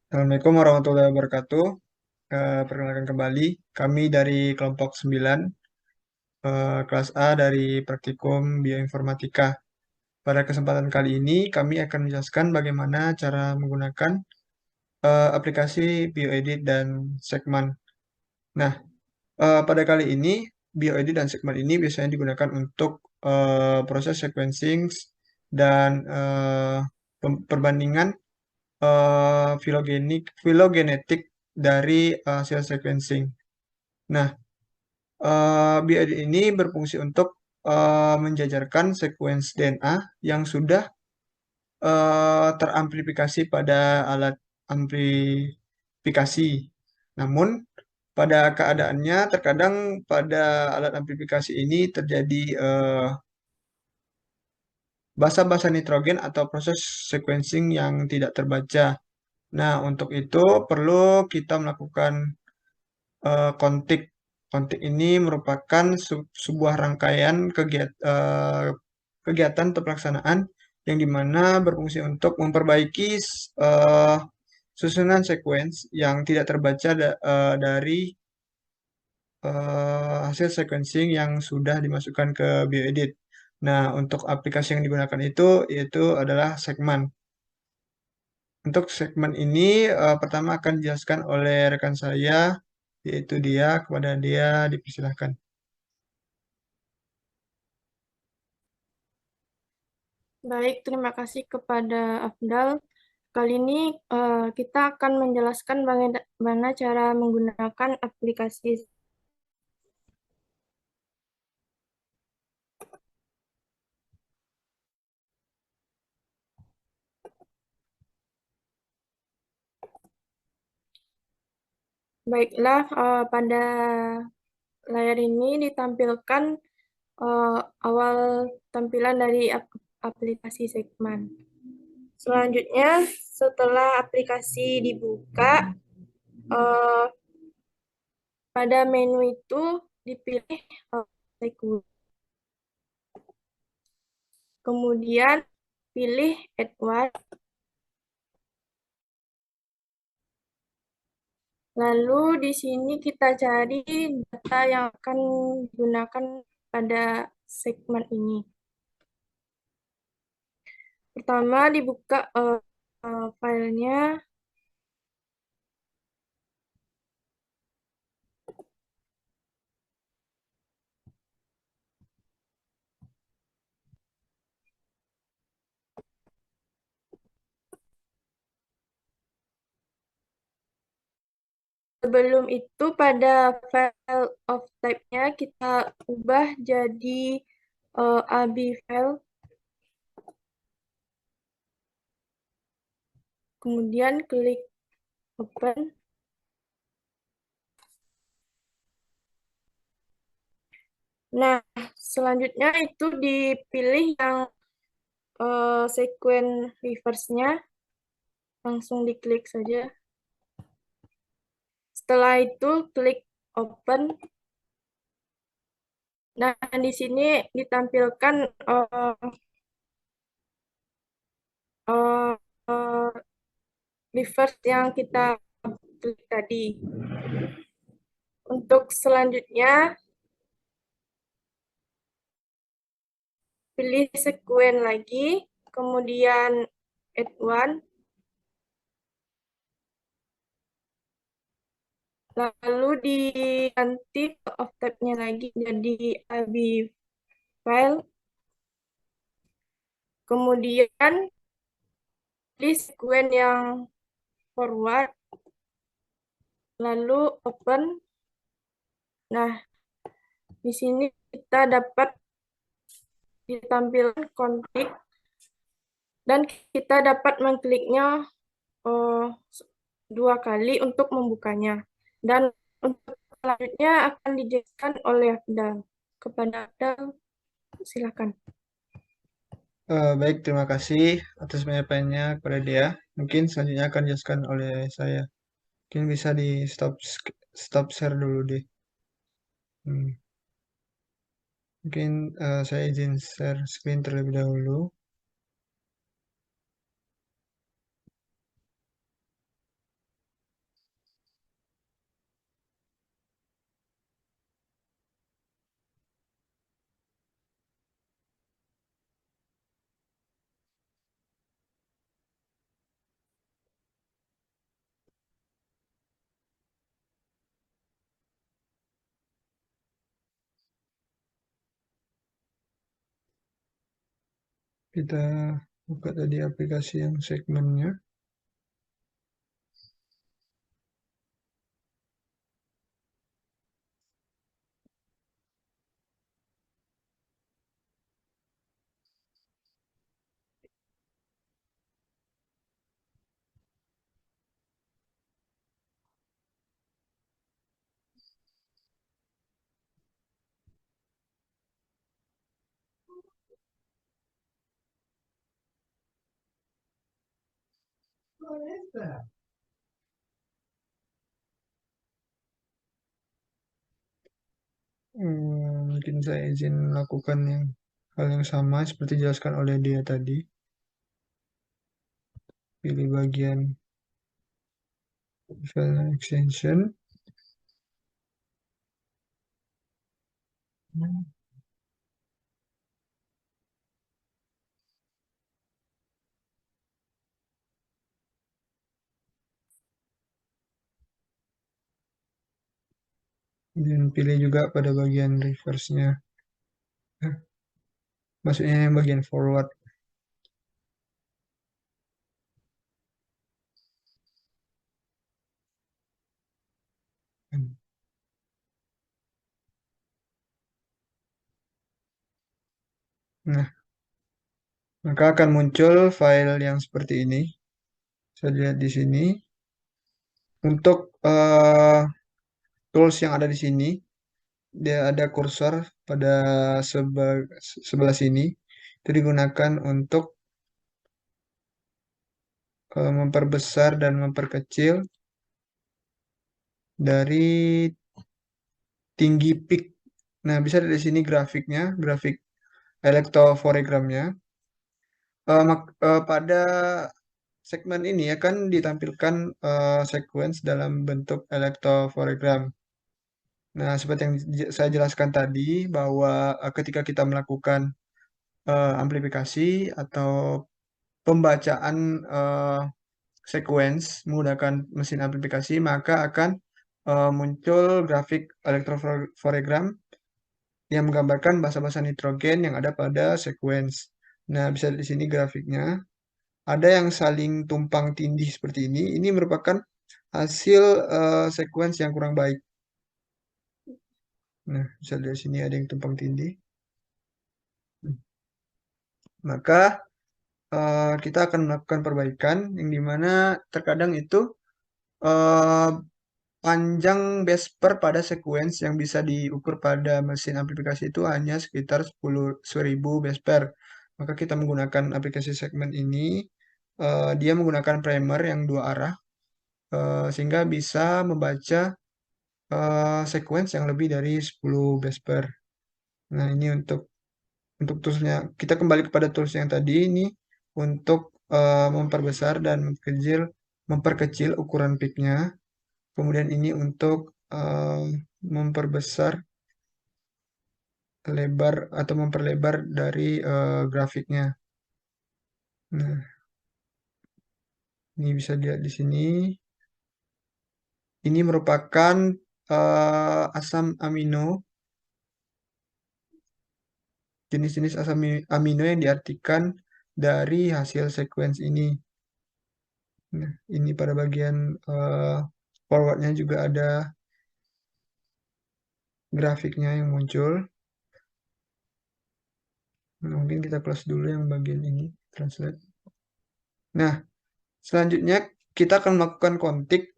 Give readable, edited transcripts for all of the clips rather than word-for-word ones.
Assalamualaikum warahmatullahi wabarakatuh. Perkenalkan kembali, kami dari kelompok 9, kelas A dari Praktikum Bioinformatika. Pada kesempatan kali ini, kami akan menjelaskan bagaimana cara menggunakan aplikasi BioEdit dan Segment. Nah, pada kali ini, BioEdit dan Segment ini biasanya digunakan untuk proses sequencing dan perbandingan filogenetik dari hasil sequencing. Nah, BID ini berfungsi untuk menjajarkan sequence DNA yang sudah teramplifikasi pada alat amplifikasi. Namun, pada keadaannya terkadang pada alat amplifikasi ini terjadi basa-basa nitrogen atau proses sequencing yang tidak terbaca. Nah, untuk itu perlu kita melakukan kontik. Kontik ini merupakan sebuah rangkaian kegiatan atau pelaksanaan yang dimana berfungsi untuk memperbaiki eh, susunan sequence yang tidak terbaca dari hasil sequencing yang sudah dimasukkan ke bioedit. Nah, untuk aplikasi yang digunakan itu yaitu adalah segmen. Untuk segmen ini pertama akan dijelaskan oleh rekan saya, yaitu dia, kepada dia dipersilahkan. Baik, terima kasih kepada Afdal. Kali ini kita akan menjelaskan bagaimana cara menggunakan aplikasi. Baiklah, pada layar ini ditampilkan eh, awal tampilan dari aplikasi Segment. Selanjutnya, setelah aplikasi dibuka, eh, pada menu itu dipilih Segment. Kemudian pilih Add One. Lalu di sini kita cari data yang akan digunakan pada segmen ini. Pertama dibuka filenya. Sebelum itu pada file of type-nya kita ubah jadi AB file. Kemudian klik open. Nah, selanjutnya itu dipilih yang sequence reverse-nya. Langsung diklik saja. Setelah itu klik open. Nah, di sini ditampilkan uh, uh, reverse yang kita klik tadi. Untuk selanjutnya, pilih sequence lagi, kemudian add one, lalu diganti of type-nya lagi jadi AB file, kemudian pilih sequence yang forward, lalu open. Nah, di sini kita dapat ditampilkan konflik dan kita dapat mengkliknya eh, dua kali untuk membukanya. Dan untuk selanjutnya akan dijelaskan oleh Abdal. Kepada Abdal, silakan. Baik, terima kasih atas penyampaiannya kepada dia. Mungkin selanjutnya akan dijelaskan oleh saya. Mungkin bisa di stop share dulu deh. Hmm. Mungkin saya izin share screen terlebih dahulu. Kita buka tadi aplikasi yang segmennya. Mungkin saya izin melakukan hal yang sama seperti dijelaskan oleh dia tadi. Pilih bagian file extension. Dan pilih juga pada bagian reverse-nya. Maksudnya yang bagian forward. Nah, maka akan muncul file yang seperti ini. Saya lihat di sini. Untuk tools yang ada di sini, dia ada kursor pada sebelah sini. Itu digunakan untuk memperbesar dan memperkecil dari tinggi peak. Nah, bisa dari sini grafiknya, grafik elektroforegramnya. Pada segmen ini ya kan ditampilkan sequence dalam bentuk elektroforegram. Nah, seperti yang saya jelaskan tadi bahwa ketika kita melakukan amplifikasi atau pembacaan sequence menggunakan mesin amplifikasi, maka akan muncul grafik elektroforegram yang menggambarkan basa-basa nitrogen yang ada pada sequence. Nah, bisa di sini grafiknya. Ada yang saling tumpang tindih seperti ini. Ini merupakan hasil sequence yang kurang baik. Nah, bisa dari sini ada yang tumpang tindih. Maka kita akan melakukan perbaikan yang dimana terkadang itu eh, panjang base pada sequence yang bisa diukur pada mesin amplifikasi itu hanya sekitar 10.000 base. Maka kita menggunakan aplikasi segmen ini, dia menggunakan primer yang dua arah, sehingga bisa membaca sequence yang lebih dari 10 base. Nah, ini untuk toolsnya. Kita kembali kepada tools yang tadi ini untuk memperbesar dan memperkecil ukuran peak-nya. Kemudian ini untuk memperbesar lebar atau memperlebar dari grafiknya. Nah, ini bisa dilihat di sini. Ini merupakan asam amino, jenis-jenis asam amino yang diartikan dari hasil sequence ini. Nah, ini pada bagian forwardnya juga ada grafiknya yang muncul. Nah, mungkin kita close dulu yang bagian ini, translate. Nah, selanjutnya kita akan melakukan kontik.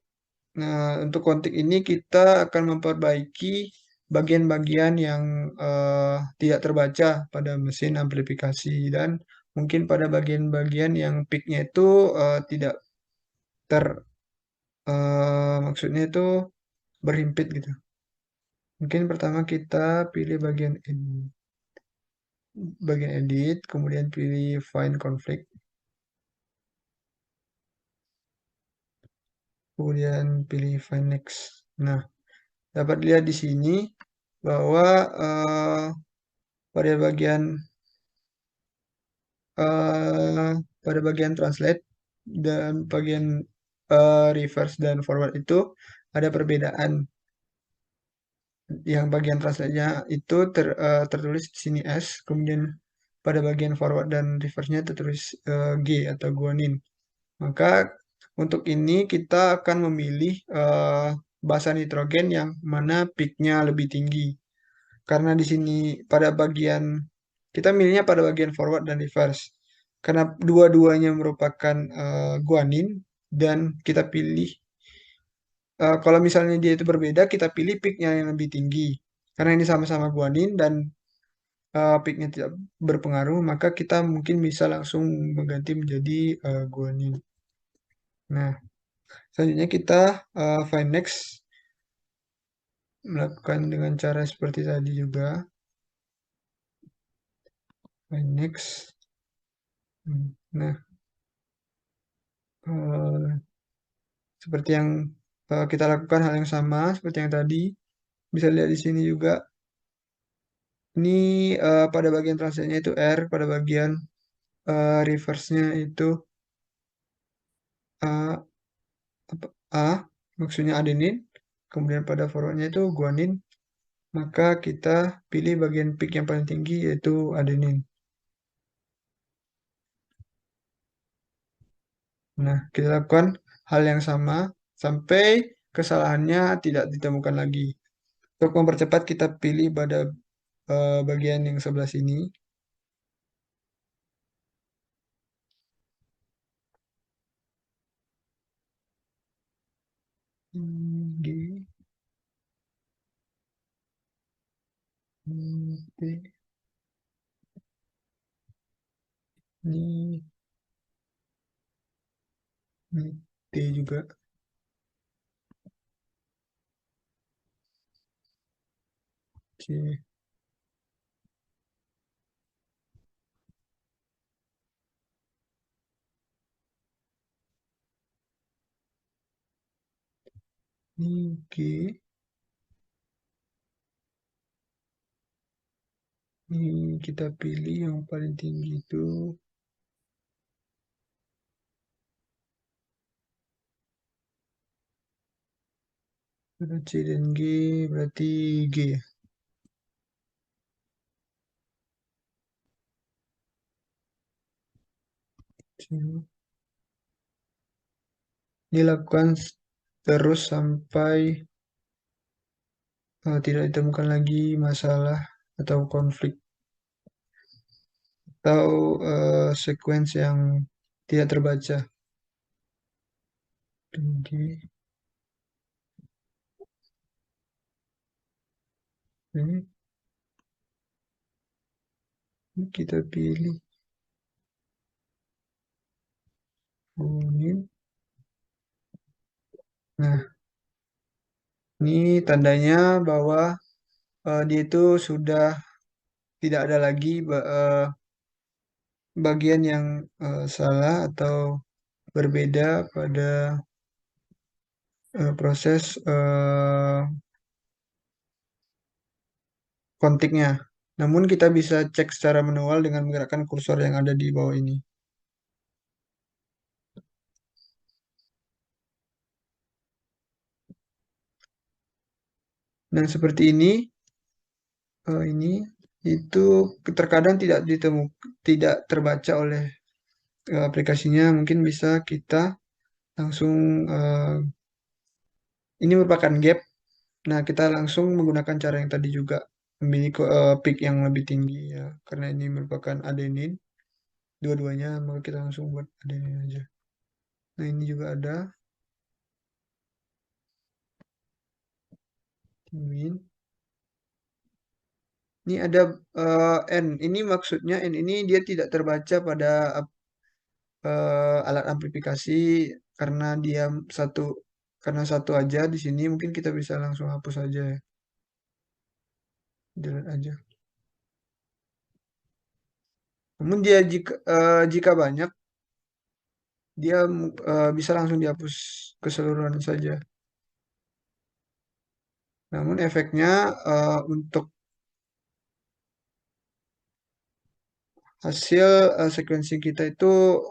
Nah, untuk kontik ini kita akan memperbaiki bagian-bagian yang tidak terbaca pada mesin amplifikasi dan mungkin pada bagian-bagian yang peaknya itu tidak ter maksudnya itu berhimpit gitu. Mungkin pertama kita pilih bagian edit, kemudian pilih find conflict, kemudian pilih find next. Nah, dapat lihat di sini bahwa pada bagian eh, pada bagian translate dan bagian reverse dan forward itu ada perbedaan. Yang bagian translate-nya itu tertulis di sini S, kemudian pada bagian forward dan reverse-nya tertulis G atau guanin. Maka untuk ini kita akan memilih basa nitrogen yang mana peak-nya lebih tinggi. Karena di sini pada bagian kita milihnya pada bagian forward dan reverse. Karena dua-duanya merupakan guanin dan kita pilih kalau misalnya dia itu berbeda, kita pilih peak-nya yang lebih tinggi. Karena ini sama-sama guanin dan peak-nya tidak berpengaruh, maka kita mungkin bisa langsung mengganti menjadi guanin. Nah, selanjutnya kita find next, melakukan dengan cara seperti tadi juga. Find next. Nah, eh, seperti yang kita lakukan hal yang sama seperti yang tadi. Bisa lihat di sini juga. Ini pada bagian translate-nya itu R, pada bagian reverse-nya itu A, A, maksudnya adenin. Kemudian pada forward-nya itu guanin. Maka kita pilih bagian peak yang paling tinggi yaitu adenin. Nah, kita lakukan hal yang sama sampai kesalahannya tidak ditemukan lagi. Untuk mempercepat kita pilih pada bagian yang sebelah sini. G, T, ini, ini T juga. C, ini G, ini kita pilih yang paling tinggi itu. Ada C dan G, berarti G ya. C. Dilakukan terus sampai tidak ditemukan lagi masalah atau konflik atau sequence yang tidak terbaca. Tinggi. Ini kita pilih kuning. Nah, ini tandanya bahwa dia itu sudah tidak ada lagi bagian yang salah atau berbeda pada proses kontiknya. Namun kita bisa cek secara manual dengan menggerakkan kursor yang ada di bawah ini. Nah, seperti ini itu terkadang tidak terbaca oleh aplikasinya. Mungkin bisa kita langsung ini merupakan gap. Nah, kita langsung menggunakan cara yang tadi juga memilih peak yang lebih tinggi ya, karena ini merupakan adenin dua-duanya, maka kita langsung buat adenin aja. Nah, ini juga ada timin. Ini ada N. Ini maksudnya N ini dia tidak terbaca pada alat amplifikasi karena dia satu karena satu aja di sini mungkin kita bisa langsung hapus aja ya. Delete aja. Namun dia jika banyak dia bisa langsung dihapus keseluruhan saja. Namun efeknya untuk hasil sequencing kita itu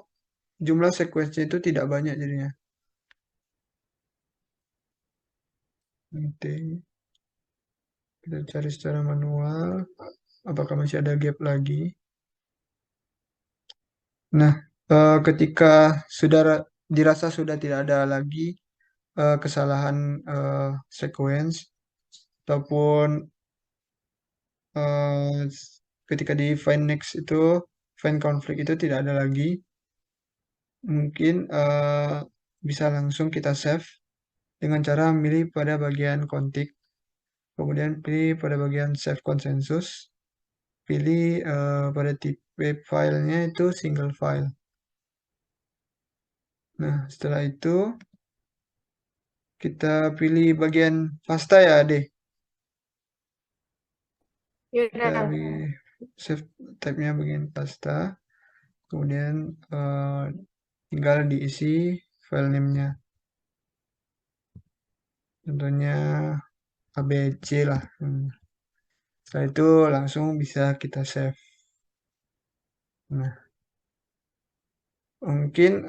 jumlah sequence itu tidak banyak jadinya. Nanti kita cari secara manual apakah masih ada gap lagi. Nah, ketika sudah dirasa sudah tidak ada lagi kesalahan sequence ataupun eh, ketika di find next itu find conflict itu tidak ada lagi, mungkin bisa langsung kita save dengan cara memilih pada bagian config, kemudian pilih pada bagian save consensus, pilih pada tipe filenya itu single file. Nah, setelah itu kita pilih bagian pasta ya, deh. Kita Yaudah. pilih save type-nya bagian pasta, kemudian tinggal diisi file name-nya. Contohnya ABC lah. Setelah itu langsung bisa kita save. Nah, mungkin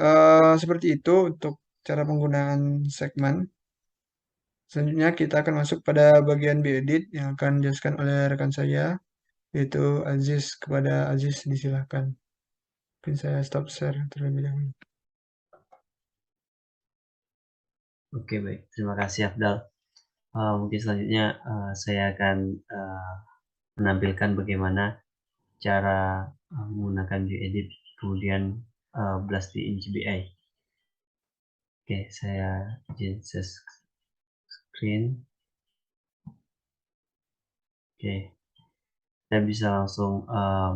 seperti itu untuk cara penggunaan segmen. Selanjutnya kita akan masuk pada bagian edit yang akan dijelaskan oleh rekan saya, yaitu Aziz. Kepada Aziz disilahkan. Mungkin saya stop share terlebih dahulu. Oke, baik. Terima kasih, Afdal. Mungkin selanjutnya saya akan menampilkan bagaimana cara menggunakan edit kemudian blast di GBI. Oke, saya izin share screen. Oke, kita bisa langsung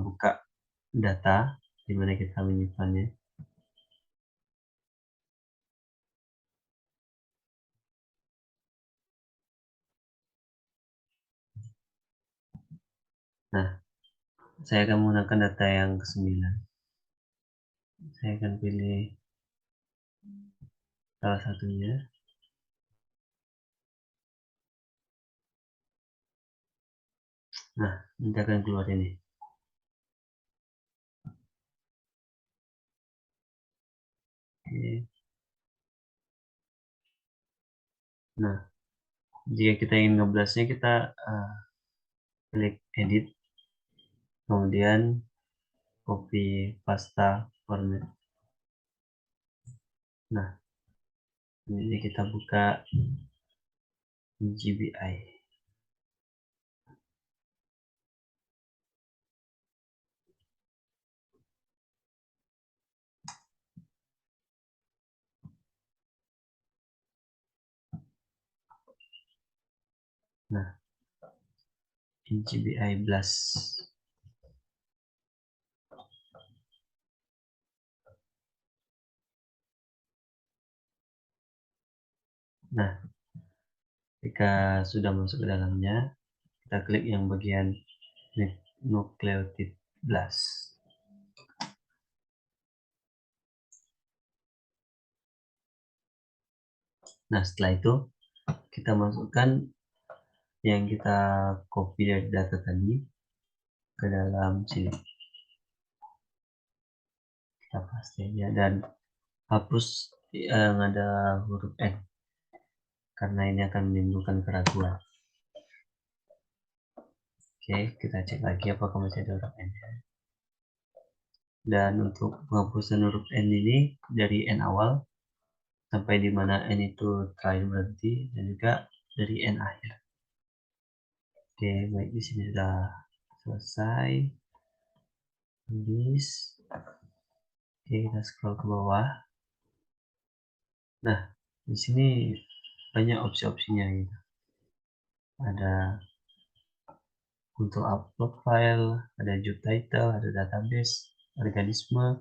buka data di mana kita menyimpannya. Nah, saya akan menggunakan data yang ke-9. Saya akan pilih salah satunya. Nah, nanti akan keluar ini. Oke. Nah, jika kita ingin ngeblastnya, kita klik edit, kemudian copy pasta format. Nah, ini kita buka GBI. Nah, GBI blast. Nah, jika sudah masuk ke dalamnya, kita klik yang bagian nucleotide blast. Nah, setelah itu kita masukkan yang kita copy dari data tadi ke dalam sini. Kita paste aja dan hapus yang ada huruf N karena ini akan menimbulkan keraguan. Oke, kita cek lagi apakah masih ada huruf N. Dan untuk penghapusan huruf N ini dari N awal sampai di mana N itu terakhir berhenti dan juga dari N akhir. Oke, baik, di sini sudah selesai. Habis. Oke, kita scroll ke bawah. Nah, di sini banyak opsi-opsinya gitu. Ada untuk upload file, ada job title, ada database, organisme,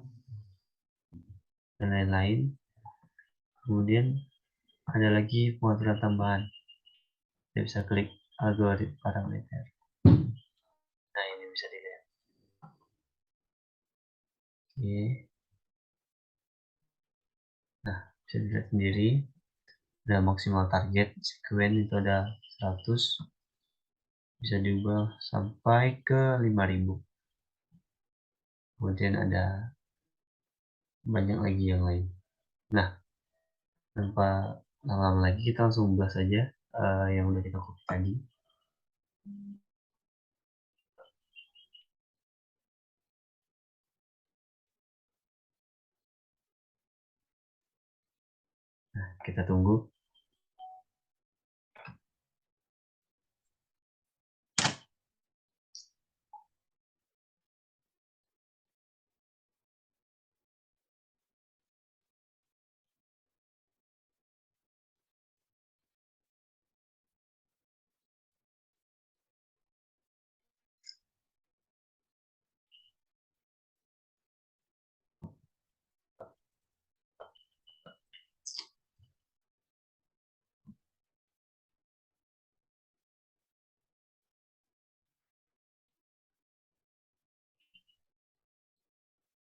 dan lain-lain. Kemudian ada lagi pengaturan tambahan. Kita bisa klik algoritma parameter. Nah, ini bisa dilihat. Oke. Nah, bisa dilihat sendiri. Ada maksimal target sequence itu ada 100. Bisa diubah sampai ke 5000. Kemudian ada banyak lagi yang lain. Nah, tanpa lama-lama lagi kita langsung bahas saja yang udah kita copy tadi. Nah, kita tunggu.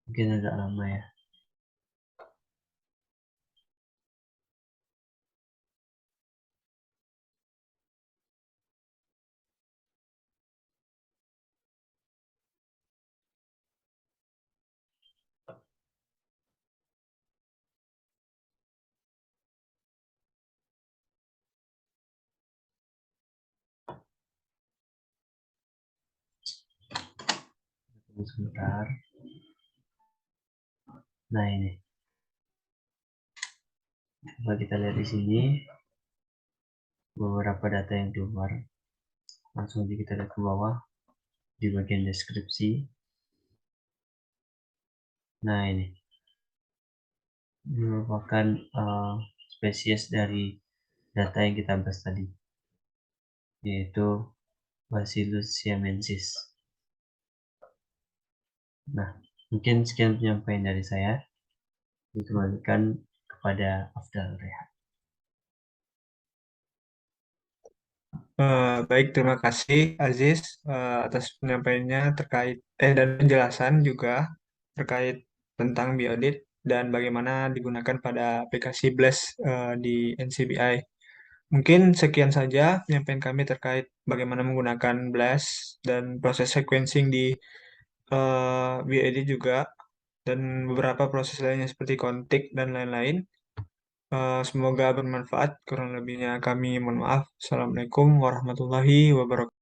Mungkin agak lama ya. Tunggu sebentar. Nah, ini. Coba kita lihat di sini beberapa data yang keluar. Langsung aja kita lihat ke bawah di bagian deskripsi. Nah, ini merupakan spesies dari data yang kita bahas tadi, yaitu Bacillus siamensis. Nah, mungkin sekian penyampaian dari saya. Dikembalikan kepada Afdal Rehan. Baik, terima kasih Aziz atas penyampaiannya terkait dan penjelasan juga terkait tentang Biodit dan bagaimana digunakan pada aplikasi Blast di NCBI. Mungkin sekian saja penyampaian kami terkait bagaimana menggunakan Blast dan proses sequencing di Biodit juga dan beberapa proses lainnya seperti kontik dan lain-lain. Semoga bermanfaat. Kurang lebihnya kami mohon maaf. Assalamualaikum warahmatullahi wabarakatuh.